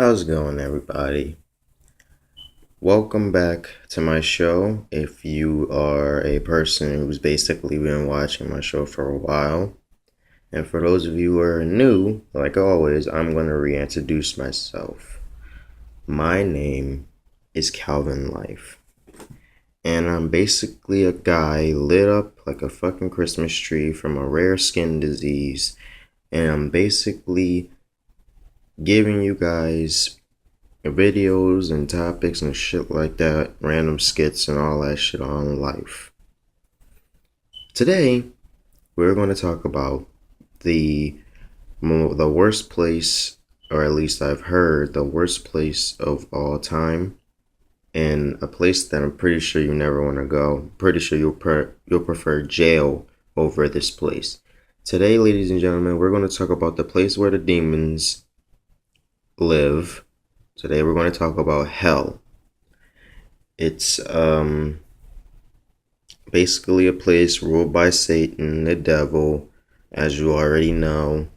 How's it going, everybody? Welcome back to my show. If you are a person who's basically been watching my show for a while, and for those of you who are new, like always, I'm going to reintroduce myself. My name is Calvin Life, and I'm basically a guy lit up like a fucking Christmas tree from a rare skin disease, and I'm basically giving you guys videos and topics and shit like that, random skits and all that shit on life. Today, we're going to talk about the worst place, or at least I've heard, the worst place of all time, and a place that I'm pretty sure you never want to go. Pretty sure you'll prefer jail over this place. Today, ladies and gentlemen, we're going to talk about the place where the demons live. Today we're going to talk about hell. It's basically a place ruled by Satan, the devil, as you already know.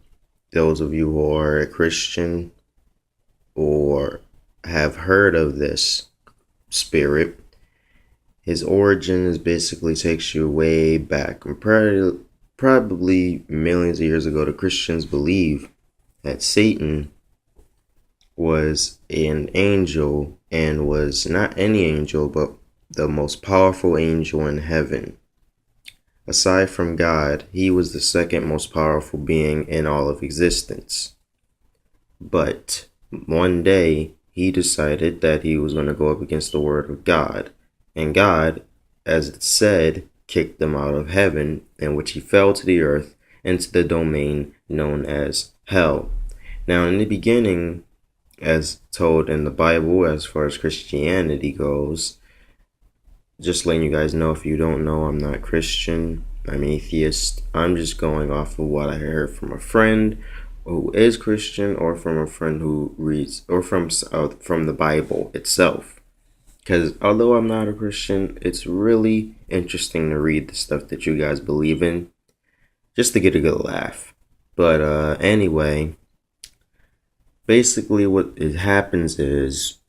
Those of you who are a Christian or have heard of this spirit, his origin is basically takes you way back. Probably millions of years ago, the Christians believe that Satan was an angel, and was not any angel, but the most powerful angel in heaven. Aside from God, he was the second most powerful being in all of existence. But one day, he decided that he was going to go up against the word of God. And God, as it said, kicked him out of heaven, in which he fell to the earth into the domain known as hell. Now, in the beginning, as told in the Bible, as far as Christianity goes, just letting you guys know, if you don't know, I'm not Christian, I'm atheist. I'm just going off of what I heard from a friend who is Christian, or from a friend who reads, or from the Bible itself. Because although I'm not a Christian, it's really interesting to read the stuff that you guys believe in, just to get a good laugh. But anyway, basically what it happens is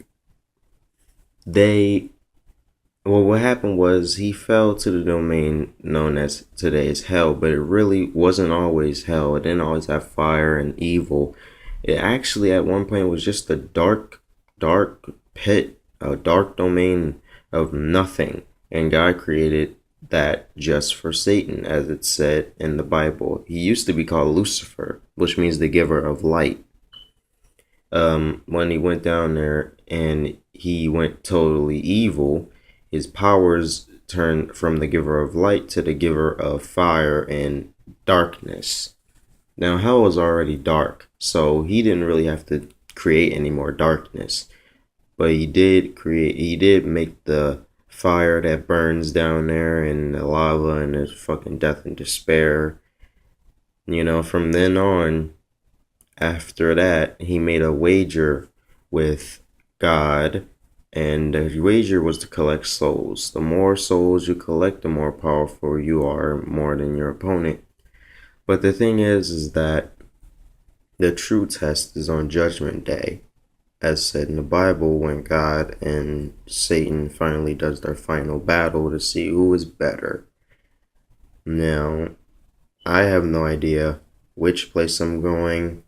what happened was he fell to the domain known as today as hell, but it really wasn't always hell. It didn't always have fire and evil. It actually at one point was just a dark pit, a dark domain of nothing, and God created that just for Satan, as it said in the Bible. He used to be called Lucifer, which means the giver of light. When he went down there and he went totally evil, his powers turned from the giver of light to the giver of fire and darkness. Now, hell was already dark, so he didn't really have to create any more darkness. But he did make the fire that burns down there, and the lava, and the fucking death and despair. From then on, after that, he made a wager with God, and the wager was to collect souls. The more souls you collect, the more powerful you are, more than your opponent. But the thing is that the true test is on Judgment Day, as said in the Bible, when God and Satan finally does their final battle to see who is better. Now, I have no idea which place I'm going.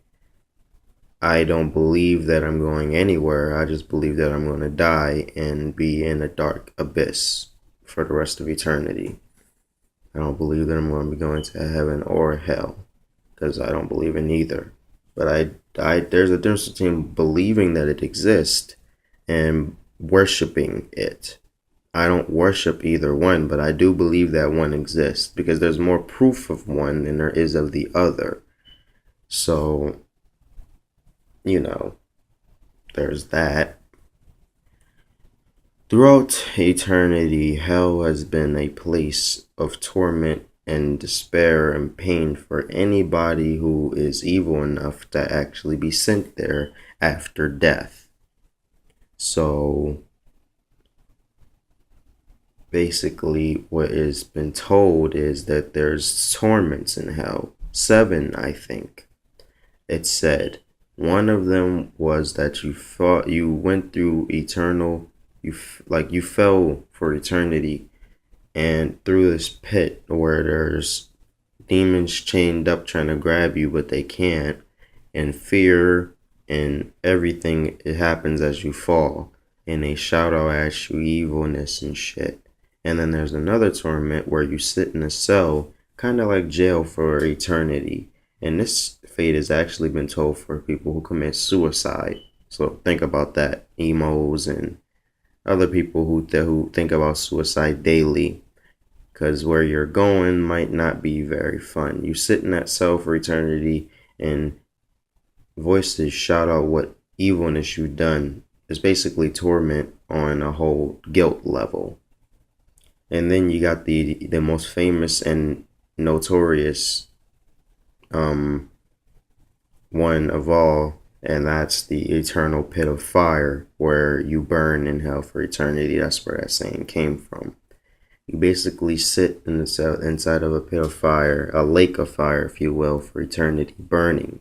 I don't believe that I'm going anywhere. I just believe that I'm going to die and be in a dark abyss for the rest of eternity. I don't believe that I'm going to be going to heaven or hell, because I don't believe in either. But there's a difference between believing that it exists and worshiping it. I don't worship either one, but I do believe that one exists, because there's more proof of one than there is of the other. So, there's that. Throughout eternity, hell has been a place of torment and despair and pain for anybody who is evil enough to actually be sent there after death. So, basically, what has been told is that there's torments in hell. 7, I think. It's said. One of them was that you thought you went through eternal, like you fell for eternity and through this pit where there's demons chained up trying to grab you, but they can't, and fear and everything, it happens as you fall, and they shout out at you evilness and shit. And then there's another torment where you sit in a cell, kind of like jail for eternity. And this fate has actually been told for people who commit suicide. So think about that, emos and other people who think about suicide daily, because where you're going might not be very fun. You sit in that cell for eternity, and voices shout out what evilness you've done. It's basically torment on a whole guilt level. And then you got the most famous and notorious one of all, and that's the eternal pit of fire, where you burn in hell for eternity. That's where that saying came from. You basically sit in the cell inside of a pit of fire, a lake of fire, if you will, for eternity, burning.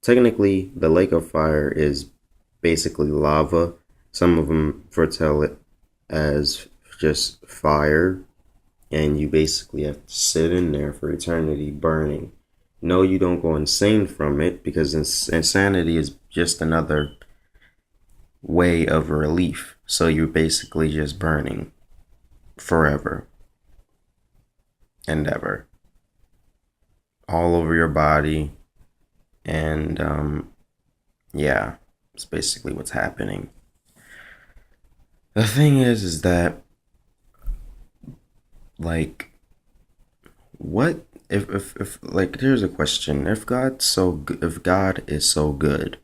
Technically, the lake of fire is basically lava. Some of them foretell it as just fire, and you basically have to sit in there for eternity burning. No, you don't go insane from it, because insanity is just another way of relief. So you're basically just burning forever and ever, all over your body. And yeah, it's basically what's happening. The thing is that, like, what if like, here's a question: if if God is so good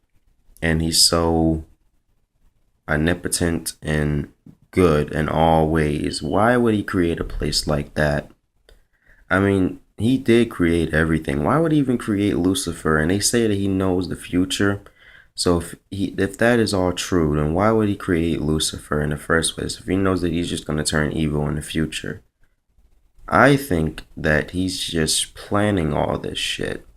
and he's so omnipotent and good in all ways, why would he create a place like that? I mean, he did create everything. Why would he even create Lucifer? And they say that he knows the future. So if that is all true, then why would he create Lucifer in the first place if he knows that he's just going to turn evil in the future? I think that he's just planning all this shit.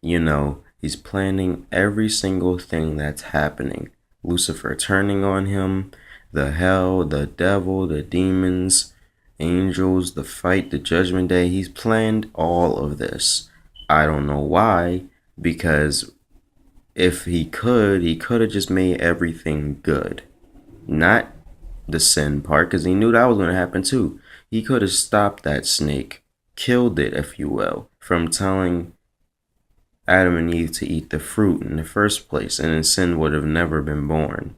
He's planning every single thing that's happening. Lucifer turning on him, the hell, the devil, the demons, angels, the fight, the judgment day. He's planned all of this. I don't know why, because if he could have just made everything good. Not the sin part, because he knew that was going to happen too. He could have stopped that snake, killed it, if you will, from telling Adam and Eve to eat the fruit in the first place, and then sin would have never been born.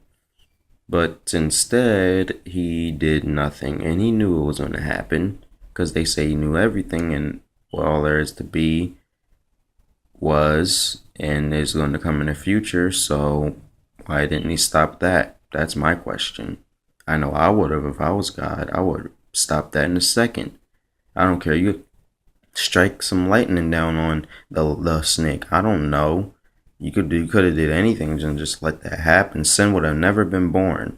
But instead, he did nothing, and he knew it was going to happen, because they say he knew everything, and what all there is to be was and is going to come in the future. So why didn't he stop that? That's my question. I know I would have. If I was God, I would stop that in a second. I don't care. You strike some lightning down on the snake. I don't know. You could have did anything and just let that happen. Sin would have never been born.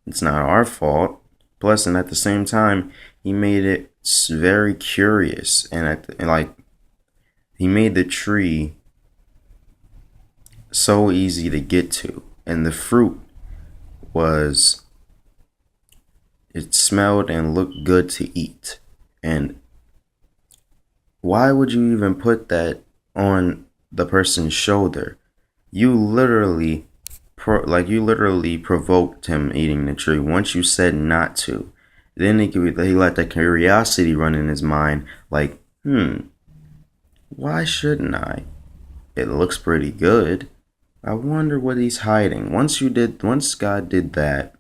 It's not our fault. Plus, and at the same time, he made it very curious, and he made the tree so easy to get to, and the fruit it smelled and looked good to eat. And why would you even put that on the person's shoulder? You literally provoked him eating the tree. Once you said not to, then he let the curiosity run in his mind, like, why shouldn't I? It looks pretty good. I wonder what he's hiding. Once God did that,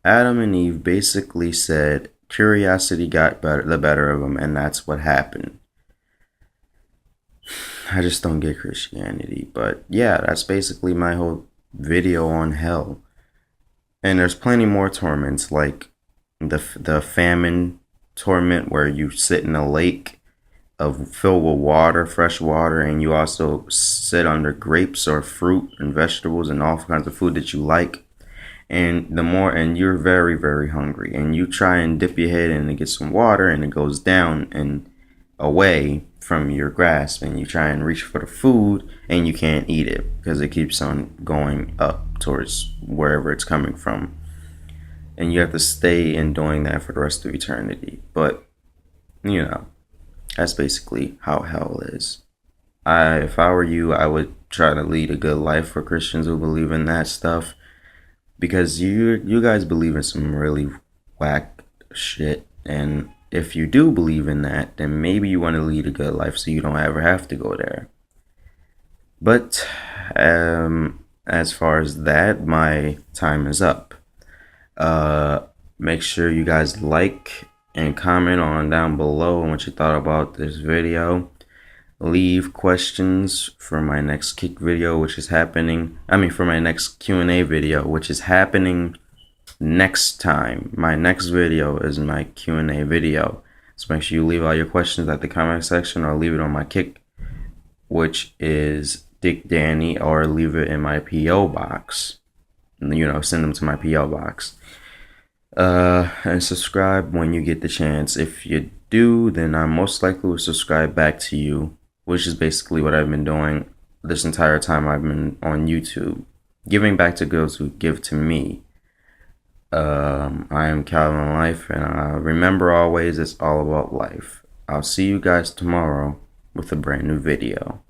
Adam and Eve basically said curiosity got the better of them, and that's what happened. I just don't get Christianity, but yeah, that's basically my whole video on hell. And there's plenty more torments, like the famine torment, where you sit in a lake filled with water, fresh water, and you also sit under grapes or fruit and vegetables and all kinds of food that you like. And you're very, very hungry, and you try and dip your head in and get some water, and it goes down, and away from your grasp, and you try and reach for the food and you can't eat it because it keeps on going up towards wherever it's coming from. And you have to stay in doing that for the rest of eternity. But, you know, that's basically how hell is. If I were you, I would try to lead a good life for Christians who believe in that stuff, because you guys believe in some really whack shit. And if you do believe in that, then maybe you want to lead a good life so you don't ever have to go there. But as far as that, my time is up. Make sure you guys like and comment on down below on what you thought about this video. Leave questions for my next kick video, which is happening. For my next Q&A video, which is happening next time. My next video is my Q&A video. So make sure you leave all your questions at the comment section, or leave it on my kick, which is Dick Danny, or leave it in my P.O. box. Send them to my P.O. box. And subscribe when you get the chance. If you do, then I most likely will subscribe back to you, which is basically what I've been doing this entire time I've been on YouTube, giving back to those who give to me. I am Calvin Life, and remember always, it's all about life. I'll see you guys tomorrow with a brand new video.